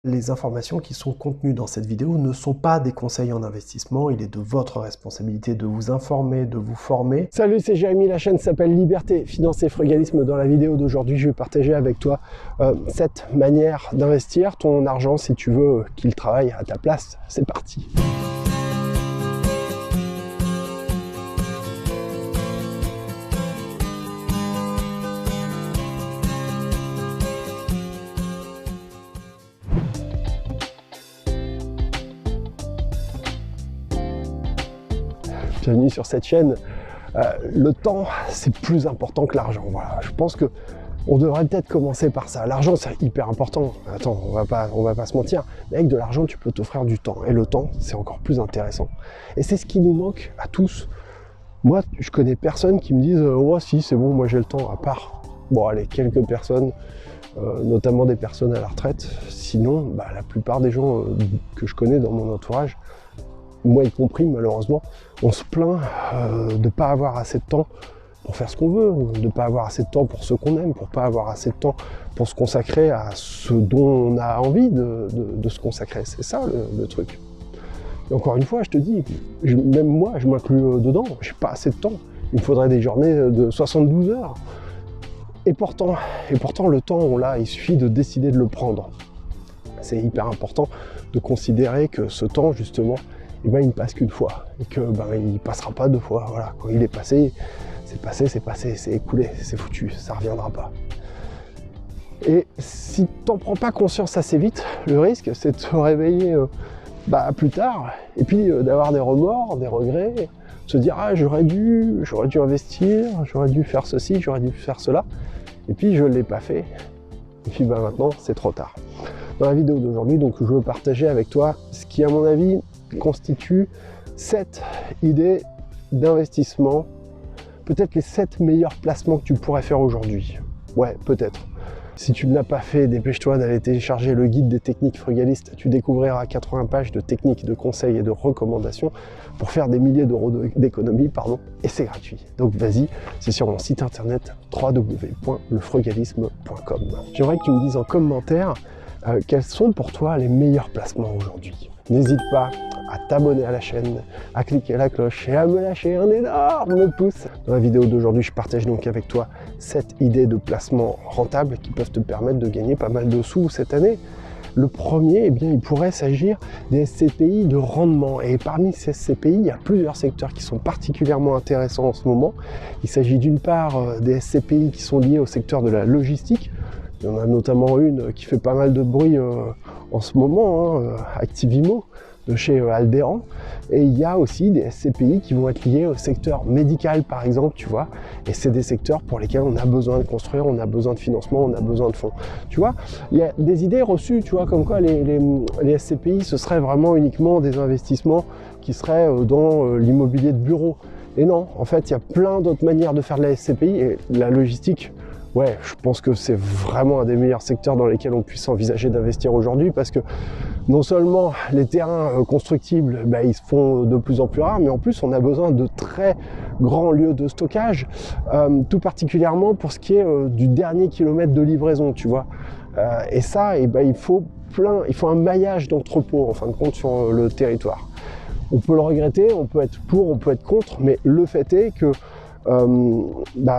Les informations qui sont contenues dans cette vidéo ne sont pas des conseils en investissement, il est de votre responsabilité de vous informer, de vous former. Salut, c'est Jérémy, la chaîne s'appelle Liberté, Finance et Frugalisme. Dans la vidéo d'aujourd'hui, je vais partager avec toi 7 manières d'investir ton argent si tu veux qu'il travaille à ta place. C'est parti. Bienvenue sur cette chaîne. Le temps, c'est plus important que l'argent. Voilà. Je pense que on devrait peut-être commencer par ça. L'argent, c'est hyper important. Attends, on va pas se mentir. Mais avec de l'argent, tu peux t'offrir du temps. Et le temps, c'est encore plus intéressant. Et c'est ce qui nous manque à tous. Moi, je connais personne qui me dise oh si, c'est bon, moi j'ai le temps. À part, bon allez, quelques personnes, notamment des personnes à la retraite. Sinon, la plupart des gens que je connais dans mon entourage, moi y compris malheureusement, on se plaint de ne pas avoir assez de temps pour faire ce qu'on veut, de ne pas avoir assez de temps pour ce qu'on aime, pour ne pas avoir assez de temps pour se consacrer à ce dont on a envie de se consacrer. C'est ça le truc. Et encore une fois, je te dis, même moi, je m'inclus dedans, j'ai pas assez de temps. Il me faudrait des journées de 72 heures. Et pourtant le temps, on l'a, il suffit de décider de le prendre. C'est hyper important de considérer que ce temps, justement, il ne passe qu'une fois, et que il ne passera pas deux fois. Voilà. Quand il est passé, c'est écoulé, c'est foutu, ça ne reviendra pas. Et si tu n'en prends pas conscience assez vite, le risque, c'est de se réveiller plus tard, et puis d'avoir des remords, des regrets, de se dire « Ah, j'aurais dû investir, j'aurais dû faire ceci, j'aurais dû faire cela, et puis je ne l'ai pas fait, et puis maintenant, c'est trop tard. » Dans la vidéo d'aujourd'hui, donc, je veux partager avec toi ce qui, à mon avis, constitue 7 idées d'investissement, peut-être les 7 meilleurs placements que tu pourrais faire aujourd'hui. Ouais, peut-être. Si tu ne l'as pas fait, dépêche-toi d'aller télécharger le guide des techniques frugalistes. Tu découvriras 80 pages de techniques, de conseils et de recommandations pour faire des milliers d'euros d'économie, et c'est gratuit. Donc vas-y, c'est sur mon site internet www.lefrugalisme.com. J'aimerais que tu me dises en commentaire quels sont pour toi les meilleurs placements aujourd'hui. N'hésite pas à t'abonner à la chaîne, à cliquer la cloche et à me lâcher un énorme pouce. Dans la vidéo d'aujourd'hui, je partage donc avec toi 7 idées de placement rentables qui peuvent te permettre de gagner pas mal de sous cette année. Le premier, il pourrait s'agir des SCPI de rendement. Et parmi ces SCPI, il y a plusieurs secteurs qui sont particulièrement intéressants en ce moment. Il s'agit d'une part des SCPI qui sont liés au secteur de la logistique. Il y en a notamment une qui fait pas mal de bruit en ce moment, Activimo, de chez Alderan. Et il y a aussi des SCPI qui vont être liés au secteur médical, par exemple, tu vois. Et c'est des secteurs pour lesquels on a besoin de construire, on a besoin de financement, on a besoin de fonds. Tu vois, il y a des idées reçues, tu vois, comme quoi les SCPI, ce serait vraiment uniquement des investissements qui seraient dans l'immobilier de bureau. Et non, en fait, il y a plein d'autres manières de faire de la SCPI et la logistique. Ouais, je pense que c'est vraiment un des meilleurs secteurs dans lesquels on puisse envisager d'investir aujourd'hui parce que non seulement les terrains constructibles, ils se font de plus en plus rares, mais en plus on a besoin de très grands lieux de stockage, tout particulièrement pour ce qui est du dernier kilomètre de livraison, tu vois. Et ça, il faut un maillage d'entrepôts en fin de compte sur le territoire. On peut le regretter, on peut être pour, on peut être contre, mais le fait est que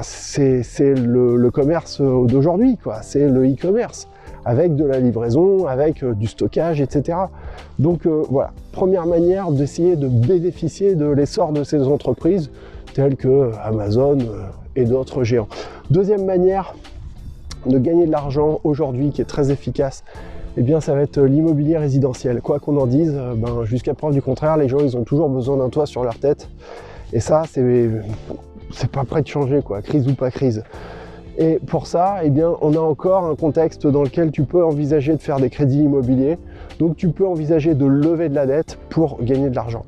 c'est le commerce d'aujourd'hui, quoi. C'est le e-commerce avec de la livraison, avec du stockage, etc. Donc voilà, première manière d'essayer de bénéficier de l'essor de ces entreprises telles que Amazon et d'autres géants. Deuxième manière de gagner de l'argent aujourd'hui qui est très efficace, ça va être l'immobilier résidentiel. Quoi qu'on en dise, jusqu'à preuve du contraire, les gens ils ont toujours besoin d'un toit sur leur tête. Et ça, c'est pas prêt de changer, quoi, crise ou pas crise. Et pour ça, on a encore un contexte dans lequel tu peux envisager de faire des crédits immobiliers. Donc tu peux envisager de lever de la dette pour gagner de l'argent.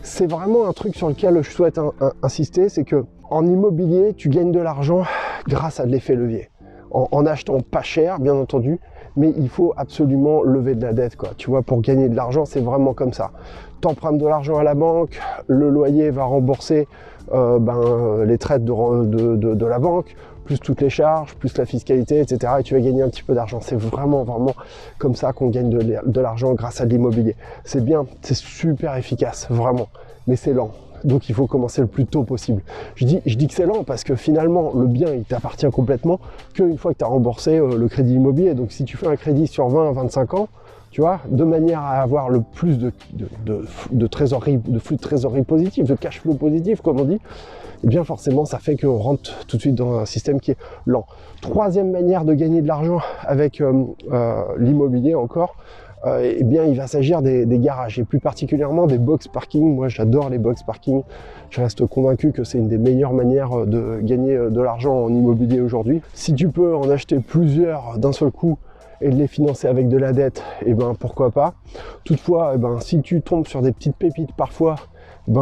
C'est vraiment un truc sur lequel je souhaite insister, c'est que en immobilier, tu gagnes de l'argent grâce à de l'effet levier. En achetant pas cher, bien entendu, mais il faut absolument lever de la dette, quoi. Tu vois, pour gagner de l'argent, c'est vraiment comme ça. T'empruntes de l'argent à la banque, le loyer va rembourser les traites de la banque, plus toutes les charges, plus la fiscalité, etc. Et tu vas gagner un petit peu d'argent. C'est vraiment comme ça qu'on gagne de l'argent grâce à de l'immobilier. C'est bien, c'est super efficace, vraiment, mais c'est lent. Donc il faut commencer le plus tôt possible. Je dis que c'est lent parce que finalement le bien il t'appartient complètement qu'une fois que tu as remboursé le crédit immobilier. Donc si tu fais un crédit sur 20 à 25 ans, tu vois, de manière à avoir le plus de trésorerie, de flux de trésorerie positif, de cash flow positif comme on dit, et bien forcément ça fait qu'on rentre tout de suite dans un système qui est lent. Troisième manière de gagner de l'argent avec l'immobilier encore, eh bien il va s'agir des garages et plus particulièrement des box parking. Moi j'adore les box parking, je reste convaincu que c'est une des meilleures manières de gagner de l'argent en immobilier aujourd'hui. Si tu peux en acheter plusieurs d'un seul coup et de les financer avec de la dette, et ben pourquoi pas. Toutefois, si tu tombes sur des petites pépites parfois,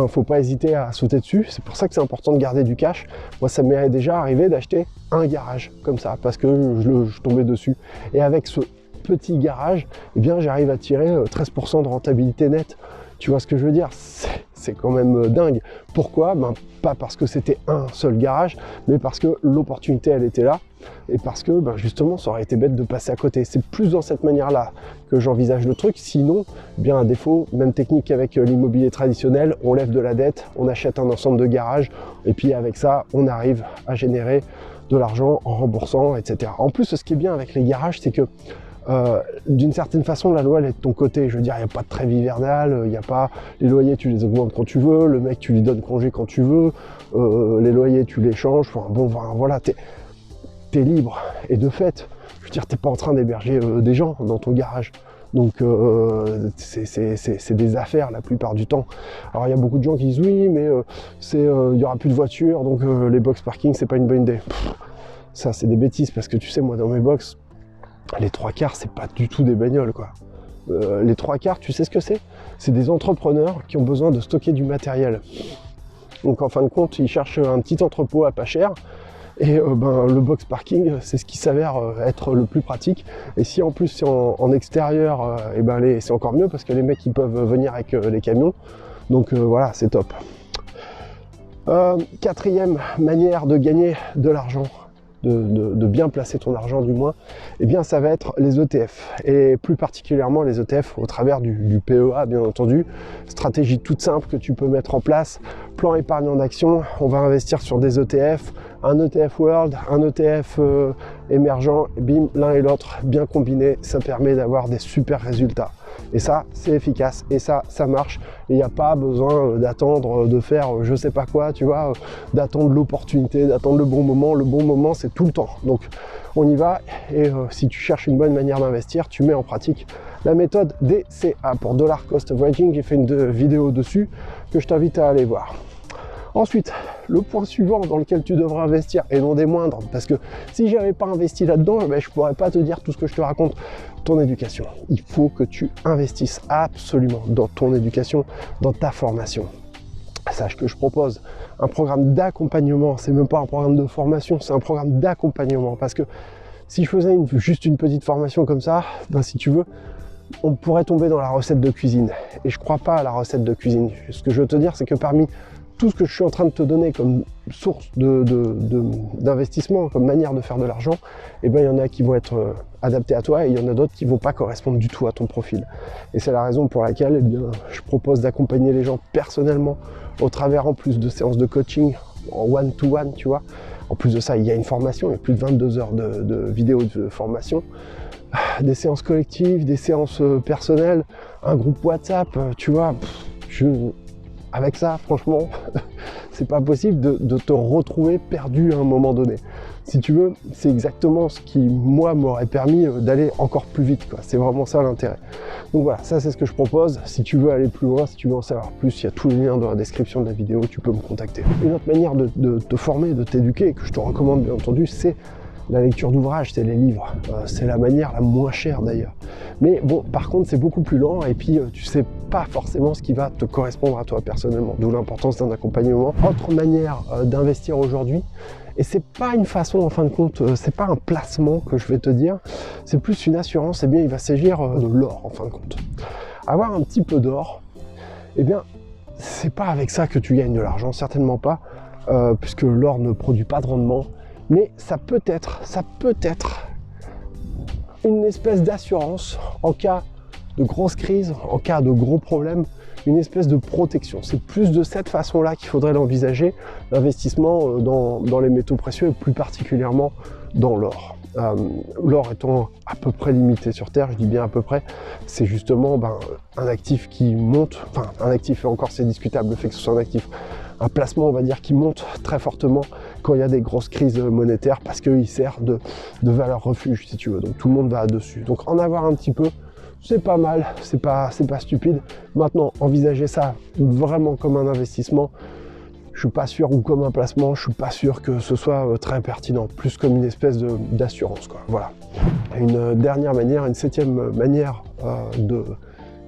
faut pas hésiter à sauter dessus. C'est pour ça que c'est important de garder du cash. Moi ça m'est déjà arrivé d'acheter un garage comme ça parce que je tombais dessus, et avec ce petit garage, eh bien j'arrive à tirer 13% de rentabilité nette. Tu vois ce que je veux dire? C'est quand même dingue. Pourquoi? Pas parce que c'était un seul garage, mais parce que l'opportunité elle était là, et parce que justement ça aurait été bête de passer à côté. C'est plus dans cette manière-là que j'envisage le truc. Sinon, bien à défaut, même technique qu'avec l'immobilier traditionnel, on lève de la dette, on achète un ensemble de garages, et puis avec ça, on arrive à générer de l'argent en remboursant, etc. En plus, ce qui est bien avec les garages, c'est que d'une certaine façon la loi elle est de ton côté. Je veux dire, il n'y a pas de trêve hivernale, il n'y a pas les loyers, tu les augmentes quand tu veux, le mec tu lui donnes congé quand tu veux, les loyers tu les changes, voilà, t'es libre. Et de fait, je veux dire, t'es pas en train d'héberger des gens dans ton garage. Donc c'est des affaires la plupart du temps. Alors il y a beaucoup de gens qui disent oui mais il y aura plus de voitures, donc les box parking c'est pas une bonne idée. Ça c'est des bêtises, parce que tu sais, moi dans mes box, les 3/4 c'est pas du tout des bagnoles quoi. Les 3/4, tu sais ce que c'est? C'est des entrepreneurs qui ont besoin de stocker du matériel. Donc en fin de compte, ils cherchent un petit entrepôt à pas cher, et le box parking c'est ce qui s'avère être le plus pratique. Et si en plus c'est en extérieur, c'est encore mieux, parce que les mecs ils peuvent venir avec les camions. Donc voilà, c'est top. Quatrième manière de gagner de l'argent, de bien placer ton argent du moins, eh bien ça va être les ETF, et plus particulièrement les ETF au travers du PEA bien entendu. Stratégie toute simple que tu peux mettre en place, plan épargne en action. On va investir sur des ETF, un ETF World, un ETF émergent, et bim, l'un et l'autre bien combinés, ça permet d'avoir des super résultats. Et ça, c'est efficace, et ça marche. Il n'y a pas besoin d'attendre, de faire je sais pas quoi, tu vois, d'attendre l'opportunité, d'attendre le bon moment. Le bon moment, c'est tout le temps. Donc, on y va, et si tu cherches une bonne manière d'investir, tu mets en pratique la méthode DCA pour Dollar Cost Averaging. J'ai fait une vidéo dessus que je t'invite à aller voir. Ensuite, le point suivant dans lequel tu devrais investir, et non des moindres, parce que si j'avais pas investi là-dedans, je pourrais pas te dire tout ce que je te raconte, ton éducation. Il faut que tu investisses absolument dans ton éducation, dans ta formation. Sache que je propose un programme d'accompagnement, c'est même pas un programme de formation, c'est un programme d'accompagnement, parce que si je faisais juste une petite formation comme ça, si tu veux, on pourrait tomber dans la recette de cuisine, et je crois pas à la recette de cuisine. Ce que je veux te dire, c'est que parmi tout ce que je suis en train de te donner comme source d'investissement, comme manière de faire de l'argent, il y en a qui vont être adaptés à toi, et il y en a d'autres qui ne vont pas correspondre du tout à ton profil. Et c'est la raison pour laquelle je propose d'accompagner les gens personnellement, au travers en plus de séances de coaching en one-to-one, tu vois. En plus de ça, il y a une formation, il y a plus de 22 heures de vidéos de formation, des séances collectives, des séances personnelles, un groupe WhatsApp, tu vois. Avec ça, franchement, c'est pas possible de te retrouver perdu à un moment donné. Si tu veux, c'est exactement ce qui, moi, m'aurait permis d'aller encore plus vite, quoi. C'est vraiment ça l'intérêt. Donc voilà, ça c'est ce que je propose. Si tu veux aller plus loin, si tu veux en savoir plus, il y a tous les liens dans la description de la vidéo, tu peux me contacter. Une autre manière de te former, de t'éduquer, que je te recommande bien entendu, c'est la lecture d'ouvrages, c'est les livres. C'est la manière la moins chère d'ailleurs. Mais bon, par contre, c'est beaucoup plus lent, et puis tu sais pas forcément ce qui va te correspondre à toi personnellement, d'où l'importance d'un accompagnement. Autre manière d'investir aujourd'hui, et c'est pas une façon, en fin de compte, c'est pas un placement que je vais te dire, c'est plus une assurance. Eh bien, il va s'agir de l'or, en fin de compte. Avoir un petit peu d'or, eh bien, c'est pas avec ça que tu gagnes de l'argent, certainement pas, puisque l'or ne produit pas de rendement. mais ça peut être une espèce d'assurance en cas de grosse crise, en cas de gros problèmes, une espèce de protection. C'est plus de cette façon-là qu'il faudrait l'envisager, l'investissement dans les métaux précieux et plus particulièrement dans l'or. L'or étant à peu près limité sur Terre, je dis bien à peu près, c'est justement un actif qui monte, enfin un actif, et encore c'est discutable le fait que ce soit un actif, un placement on va dire qui monte très fortement quand il y a des grosses crises monétaires parce qu'il sert de valeur refuge si tu veux, donc tout le monde va dessus. Donc en avoir un petit peu, c'est pas mal, c'est pas stupide. Maintenant, envisager ça vraiment comme un investissement, je suis pas sûr, ou comme un placement, je suis pas sûr que ce soit très pertinent, plus comme une espèce d'assurance, quoi. Voilà. Une dernière manière, une septième manière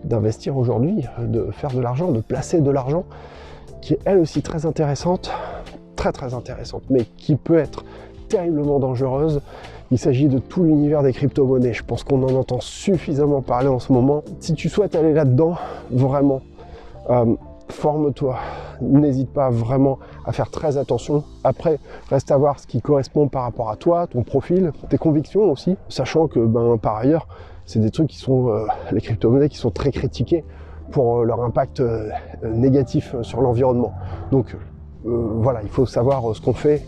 d'investir aujourd'hui, de faire de l'argent, de placer de l'argent, qui est elle aussi très intéressante, très intéressante, mais qui peut être terriblement dangereuse. Il s'agit de tout l'univers des crypto-monnaies. Je pense qu'on en entend suffisamment parler en ce moment. Si tu souhaites aller là-dedans, vraiment, forme-toi. N'hésite pas vraiment à faire très attention. Après, reste à voir ce qui correspond par rapport à toi, ton profil, tes convictions aussi, sachant que par ailleurs, c'est des trucs qui sont, les crypto-monnaies qui sont très critiquées pour leur impact négatif sur l'environnement. Donc voilà, il faut savoir ce qu'on fait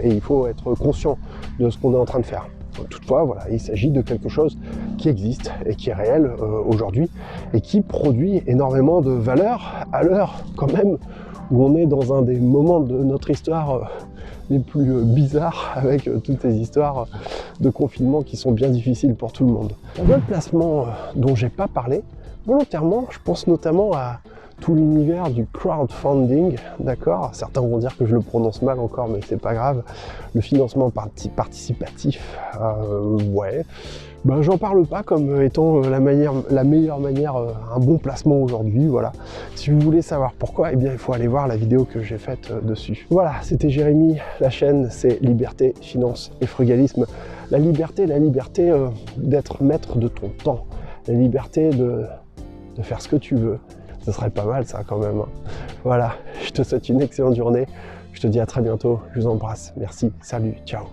et il faut être conscient de ce qu'on est en train de faire. Toutefois, voilà, il s'agit de quelque chose qui existe et qui est réel aujourd'hui et qui produit énormément de valeur à l'heure quand même où on est dans un des moments de notre histoire les plus bizarres avec toutes ces histoires de confinement qui sont bien difficiles pour tout le monde. Un autre placement dont j'ai pas parlé, volontairement, je pense notamment à tout l'univers du crowdfunding, d'accord? Certains vont dire que je le prononce mal encore, mais c'est pas grave. Le financement participatif, ouais. J'en parle pas comme étant la meilleure manière, un bon placement aujourd'hui, voilà. Si vous voulez savoir pourquoi, eh bien il faut aller voir la vidéo que j'ai faite dessus. Voilà, c'était Jérémy, la chaîne c'est Liberté, Finance et Frugalisme. La liberté d'être maître de ton temps, la liberté de faire ce que tu veux. Ce serait pas mal ça quand même. Voilà, je te souhaite une excellente journée. Je te dis à très bientôt. Je vous embrasse. Merci. Salut. Ciao.